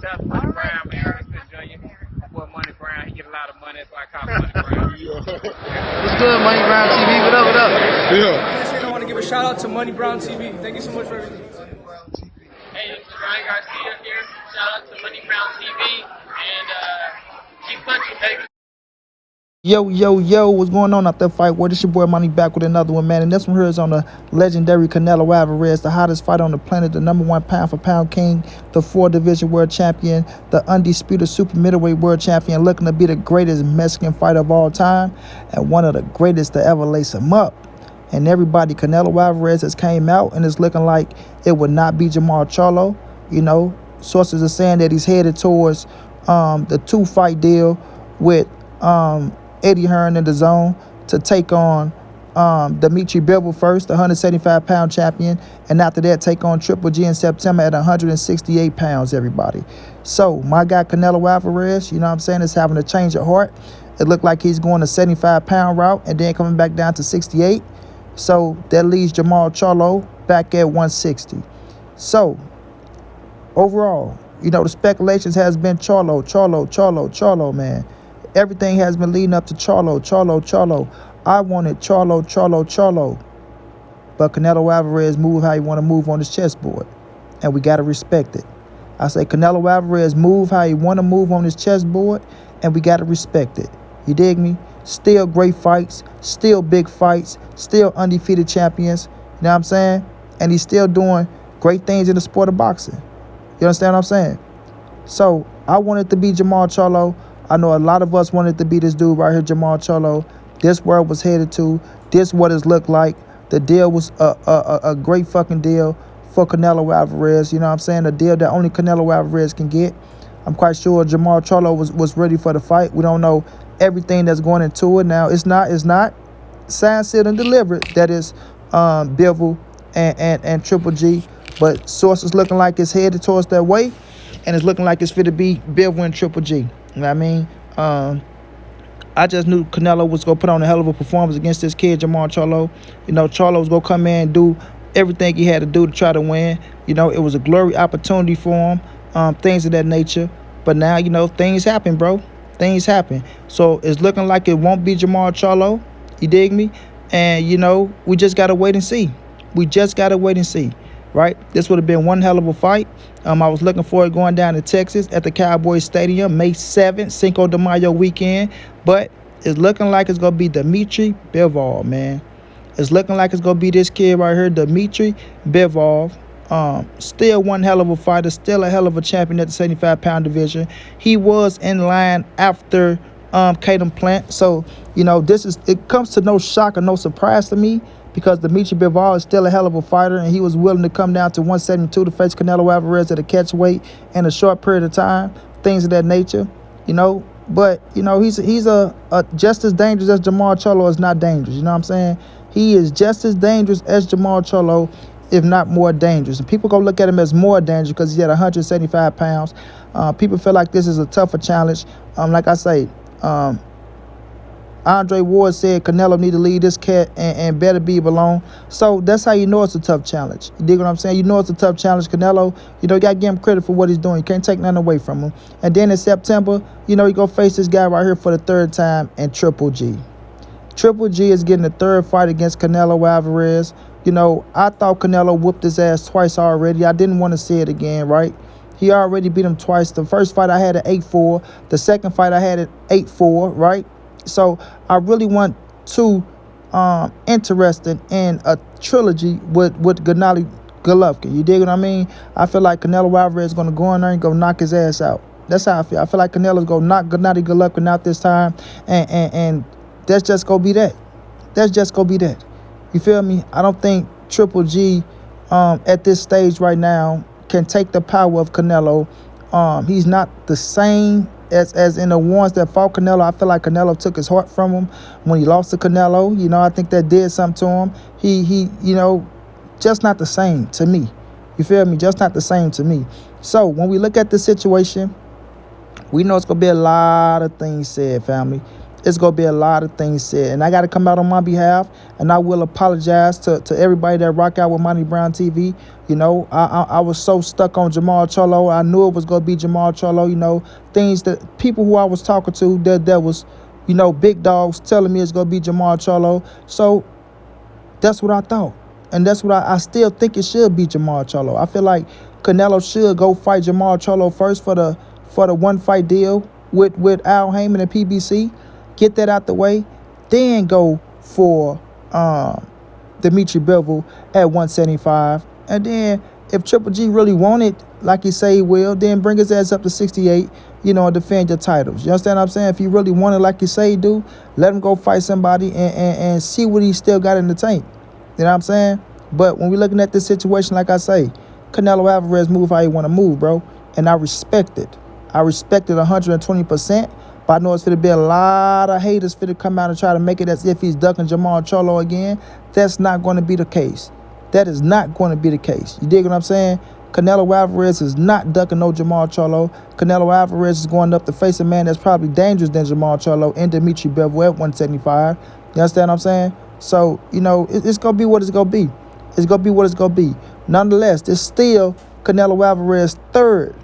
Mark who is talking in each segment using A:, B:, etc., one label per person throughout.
A: That's Money Brown, man. Respect Junior. Boy, Money Brown, he get a lot of money, so I call him Money Brown.
B: What's good, Money Brown TV? What up, what up?
C: Yeah. I want to give a shout out to Money Brown TV. Thank you so much for everything.
D: Hey, this is Ryan Garcia here. Shout out to Money Brown TV. And keep punching, baby.
B: Yo, what's going on out there, fight world? It's your boy Money back with another one, man. And this one here is on the legendary Canelo Alvarez, the hottest fighter on the planet, the #1 pound-for-pound king, the 4-division world champion, the undisputed super middleweight world champion, looking to be the greatest Mexican fighter of all time and one of the greatest to ever lace him up. And everybody, Canelo Alvarez has came out and it's looking like it would not be Jermall Charlo. You know, sources are saying that he's headed towards the 2-fight deal with Eddie Hearn in the zone to take on Dmitry Bivol first, the 175-pound champion, and after that take on Triple G in September at 168 pounds, everybody. So my guy Canelo Alvarez, you know what I'm saying, is having a change of heart. It looked like he's going the 75-pound route and then coming back down to 68. So that leaves Jermall Charlo back at 160. So overall, you know, the speculations has been Charlo, man. Everything has been leading up to Charlo. I wanted Charlo. But Canelo Alvarez move how he want to move on his chessboard. And we got to respect it. I say Canelo Alvarez move how he want to move on his chessboard. And we got to respect it. You dig me? Still great fights. Still big fights. Still undefeated champions. You know what I'm saying? And he's still doing great things in the sport of boxing. You understand what I'm saying? So I wanted to be Jermall Charlo. I know a lot of us wanted to be this dude right here, Jermall Charlo. This world was headed to. This what it looked like. The deal was a great fucking deal for Canelo Alvarez. You know what I'm saying? A deal that only Canelo Alvarez can get. I'm quite sure Jermall Charlo was ready for the fight. We don't know everything that's going into it. Now, it's not signed, sealed, and delivered. That is Bivol and Triple G. But sources looking like it's headed towards that way. And it's looking like it's fit to be Bivol and Triple G. You know what I mean? I just knew Canelo was going to put on a hell of a performance against this kid, Jermall Charlo. You know, Charlo was going to come in and do everything he had to do to try to win. You know, it was a glory opportunity for him, things of that nature. But now, you know, things happen, bro. Things happen. So it's looking like it won't be Jermall Charlo. You dig me? And, you know, we just got to wait and see. Right? This would have been one hell of a fight. I was looking forward to going down to Texas at the Cowboys Stadium May 7th, Cinco de Mayo weekend. But it's looking like it's going to be Dmitry Bivol, man. It's looking like it's going to be this kid right here, Dmitry Bivol. Still one hell of a fighter, still a hell of a champion at the 75-pound division. He was in line after Caden Plant. So, you know, it comes to no shock or no surprise to me, because Dmitry Bivol is still a hell of a fighter, and he was willing to come down to 172 to face Canelo Alvarez at a catch weight in a short period of time, things of that nature, you know. But, you know, he's a just as dangerous as Jermall Charlo is not dangerous, you know what I'm saying? He is just as dangerous as Jermall Charlo, if not more dangerous. And people gonna look at him as more dangerous because he's at 175 pounds. People feel like this is a tougher challenge. Like I say, Andre Ward said Canelo need to leave this cat and better be alone. So that's how you know it's a tough challenge. You dig what I'm saying? You know it's a tough challenge. Canelo, you know, you got to give him credit for what he's doing. You can't take nothing away from him. And then in September, you know, you go face this guy right here for the 3rd time in Triple G. Triple G is getting the 3rd fight against Canelo Alvarez. You know, I thought Canelo whooped his ass twice already. I didn't want to see it again, right? He already beat him twice. The first fight I had at 8-4. The second fight I had at 8-4, right? So I really want to interested in a trilogy with Gennady Golovkin. You dig what I mean? I feel like Canelo Alvarez is going to go in there and go knock his ass out. That's how I feel. I feel like Canelo's going to knock Gennady Golovkin out this time. And that's just going to be that. That's just going to be that. You feel me? I don't think Triple G at this stage right now can take the power of Canelo. He's not the same as in the ones that fought Canelo. I feel like Canelo took his heart from him when he lost to Canelo. You know, I think that did something to him. He you know, just not the same to me. You feel me? Just not the same to me. So when we look at the situation, we know it's going to be a lot of things said, family. it's going to be a lot of things said. And I got to come out on my behalf, and I will apologize to everybody that rock out with Monty Brown TV. You know, I was so stuck on Jermall Charlo. I knew it was going to be Jermall Charlo. You know, things that people who I was talking to, that was, you know, big dogs telling me it's going to be Jermall Charlo. So that's what I thought. And that's what I still think it should be Jermall Charlo. I feel like Canelo should go fight Jermall Charlo first for the one fight deal with Al Heyman and PBC. Get that out the way, then go for Dmitry Bivol at 175. And then if Triple G really wanted, like he say he will, then bring his ass up to 68, you know, and defend your titles. You understand what I'm saying? If he really wanted, like you say he do, let him go fight somebody and see what he still got in the tank. You know what I'm saying? But when we're looking at this situation, like I say, Canelo Alvarez move how he want to move, bro. And I respect it. I respect it 120%. But I know it's going to be a lot of haters for to come out and try to make it as if he's ducking Jermall Charlo again. That's not going to be the case. That is not going to be the case. You dig what I'm saying? Canelo Alvarez is not ducking no Jermall Charlo. Canelo Alvarez is going up to face a man that's probably dangerous than Jermall Charlo and Dmitry Bivol at 175. You understand what I'm saying? So, you know, it's going to be what it's going to be. It's going to be what it's going to be. Nonetheless, it's still Canelo Alvarez third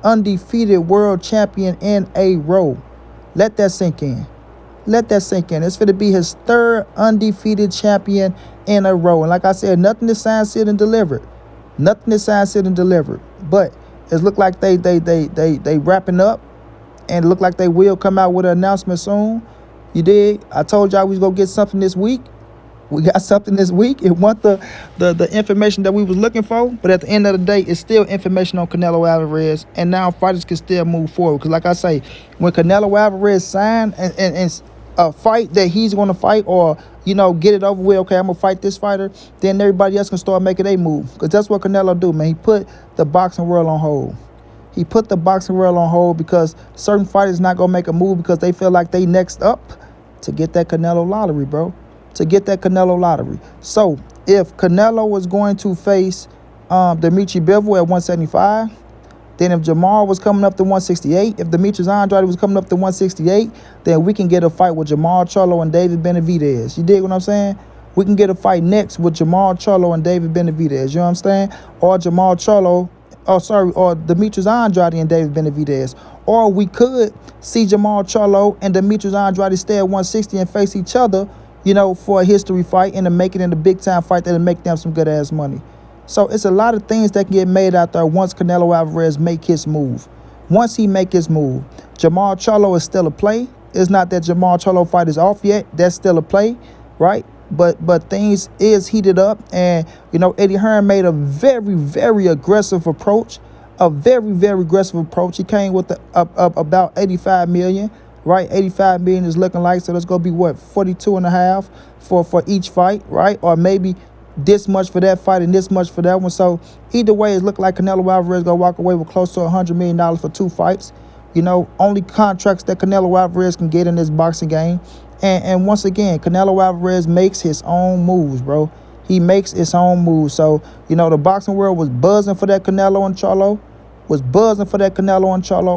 B: undefeated world champion in a row. Let that sink in. Let that sink in. It's going to be his third undefeated champion in a row. And like I said, nothing is signed, sealed, and delivered. Nothing is signed, sealed, and delivered. But it look like they wrapping up, and it look like they will come out with an announcement soon. You dig? I told y'all we was going to get something this week. We got something this week. It wasn't the information that we was looking for, but at the end of the day, it's still information on Canelo Alvarez, and now fighters can still move forward. Because like I say, when Canelo Alvarez signed and a fight that he's going to fight, or, you know, get it over with, okay, I'm going to fight this fighter, then everybody else can start making a move. Because that's what Canelo do, man. He put the boxing world on hold. He put the boxing world on hold because certain fighters not going to make a move because they feel like they next up to get that Canelo lottery, bro. To get that Canelo lottery. So if Canelo was going to face Dmitry Bivol at 175, then if Jermall was coming up to 168, if Demetrius Andrade was coming up to 168, then we can get a fight with Jermall Charlo and David Benavidez. You dig what I'm saying? We can get a fight next with Jermall Charlo and David Benavidez. You know what I'm saying? Or Jermall Charlo, or Demetrius Andrade and David Benavidez. Or we could see Jermall Charlo and Demetrius Andrade stay at 160 and face each other, you know, for a history fight and to make it in a big-time fight that'll make them some good-ass money. So it's a lot of things that can get made out there once Canelo Alvarez make his move. Once he make his move, Jermall Charlo is still a play. It's not that Jermall Charlo fight is off yet. That's still a play, right? But things is heated up, and, you know, Eddie Hearn made a very, very aggressive approach. A very, very aggressive approach. He came with about 85 million. Right, 85 million is looking like, so that's gonna be what, 42.5 for each fight, right? Or maybe this much for that fight and this much for that one. So either way, it looked like Canelo Alvarez gonna walk away with close to $100 million for 2 fights. You know, only contracts that Canelo Alvarez can get in this boxing game. And once again, Canelo Alvarez makes his own moves, bro. He makes his own moves. So, you know, the boxing world was buzzing for that Canelo and Charlo.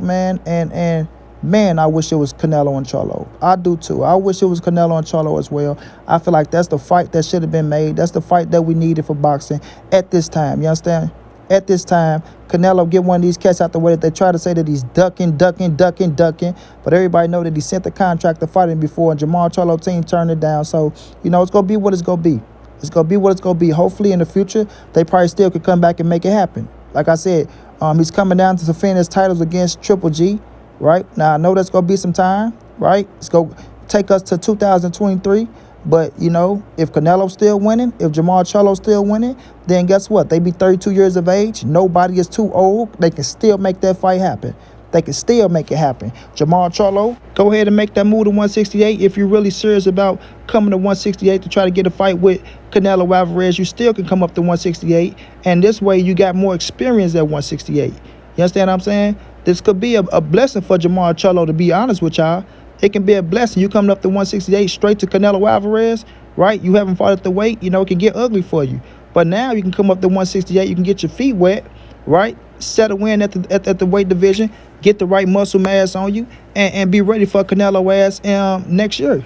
B: Man. And man, I wish it was Canelo and Charlo. I do too. I wish it was Canelo and Charlo as well. I feel like that's the fight that should have been made. That's the fight that we needed for boxing at this time. You understand? At this time, Canelo get one of these cats out the way that they try to say that he's ducking. But everybody know that he sent the contract to fight him before, and Jermall Charlo team turned it down. So, you know, it's going to be what it's going to be. It's going to be what it's going to be. Hopefully in the future, they probably still could come back and make it happen. Like I said, he's coming down to defend his titles against Triple G. Right? Now, I know that's going to be some time, right? It's going to take us to 2023. But, you know, if Canelo's still winning, if Jermall Charlo's still winning, then guess what? They be 32 years of age. Nobody is too old. They can still make that fight happen. They can still make it happen. Jermall Charlo, go ahead and make that move to 168. If you're really serious about coming to 168 to try to get a fight with Canelo Alvarez, you still can come up to 168. And this way, you got more experience at 168. You understand what I'm saying? This could be a blessing for Jermall Charlo, to be honest with y'all. It can be a blessing. You coming up to 168 straight to Canelo Alvarez, right? You haven't fought at the weight, you know, it can get ugly for you. But now you can come up to 168, you can get your feet wet, right? settle in at the weight division, get the right muscle mass on you, and be ready for Canelo ass next year.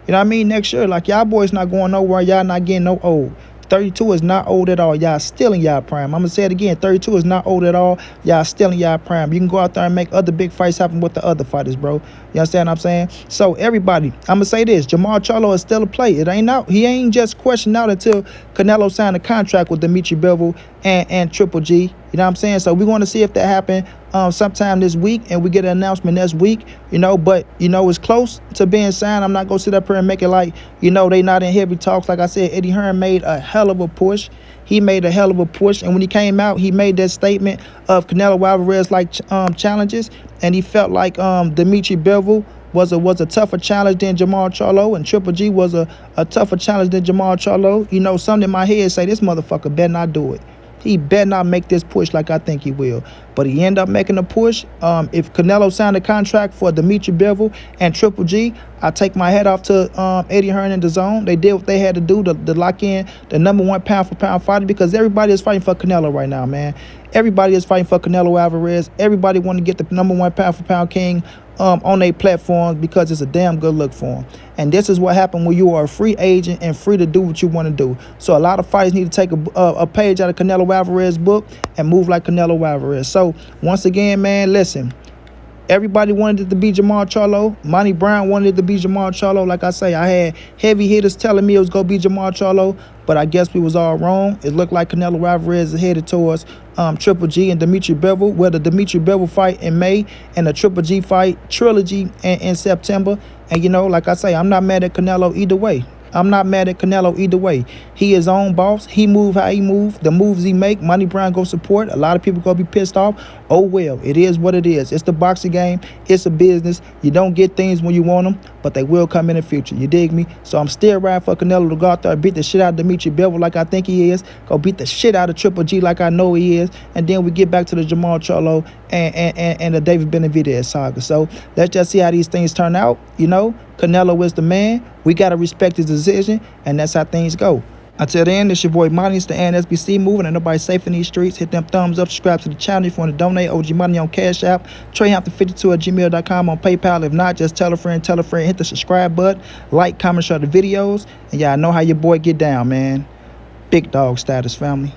B: You know what I mean? Next year, like, y'all boys not going nowhere. Y'all not getting no old. 32 is not old at all. Y'all still in y'all prime. I'm going to say it again. 32 is not old at all. Y'all still in y'all prime. You can go out there and make other big fights happen with the other fighters, bro. You understand what I'm saying? So, everybody, I'm going to say this. Jermall Charlo is still a play. It ain't out. He ain't just questioned out until Canelo signed a contract with Dmitry Bivol and Triple G. You know what I'm saying? So, we're going to see if that happened sometime this week, and we get an announcement next week, you know, but, you know, it's close to being signed. I'm not going to sit up here and make it like, you know, they not in heavy talks. Like I said, Eddie Hearn made a hell of a push. He made a hell of a push, and when he came out, he made that statement of Canelo Alvarez like challenges, and he felt like Dmitry Bivol was a tougher challenge than Jermall Charlo, and Triple G was a tougher challenge than Jermall Charlo. You know, something in my head say this motherfucker better not do it. He better not make this push like I think he will. But he ended up making a push. If Canelo signed a contract for Dmitry Bivol and Triple G, I take my hat off to Eddie Hearn and DAZN. They did what they had to do to lock in the #1 pound-for-pound fighter, because everybody is fighting for Canelo right now, man. Everybody is fighting for Canelo Alvarez. Everybody want to get the #1 pound-for-pound king on their platforms, because it's a damn good look for them. And this is what happened when you are a free agent and free to do what you want to do. So a lot of fighters need to take a page out of Canelo Alvarez's book and move like Canelo Alvarez. So once again, man, listen. Everybody wanted it to be Jermall Charlo. Monty Brown wanted it to be Jermall Charlo. Like I say, I had heavy hitters telling me it was going to be Jermall Charlo, but I guess we was all wrong. It looked like Canelo Alvarez is headed towards Triple G and Dmitry Bivol, where the Dmitry Bivol fight in May and the Triple G fight trilogy in September. And, you know, like I say, I'm not mad at Canelo either way. I'm not mad at Canelo either way. He his own boss. He move how he move. The moves he make, Monty Brown go support. A lot of people gonna be pissed off. Oh well, it is what it is. It's the boxing game. It's a business. You don't get things when you want them, but they will come in the future. You dig me? So I'm still riding for Canelo to go out there and beat the shit out of Dmitry Bivol like I think he is. Go beat the shit out of Triple G like I know he is. And then we get back to the Jermall Charlo and the David Benavidez saga. So let's just see how these things turn out. You know, Canelo is the man. We got to respect his decision, and that's how things go. Until then, it's your boy Monty. It's the NSBC moving. Ain't nobody safe in these streets. Hit them thumbs up, subscribe to the channel if you want to donate. OG Money on Cash App. TreyHampton52@gmail.com on PayPal. If not, just tell a friend, hit the subscribe button, like, comment, share the videos. And y'all know how your boy get down, man. Big dog status, family.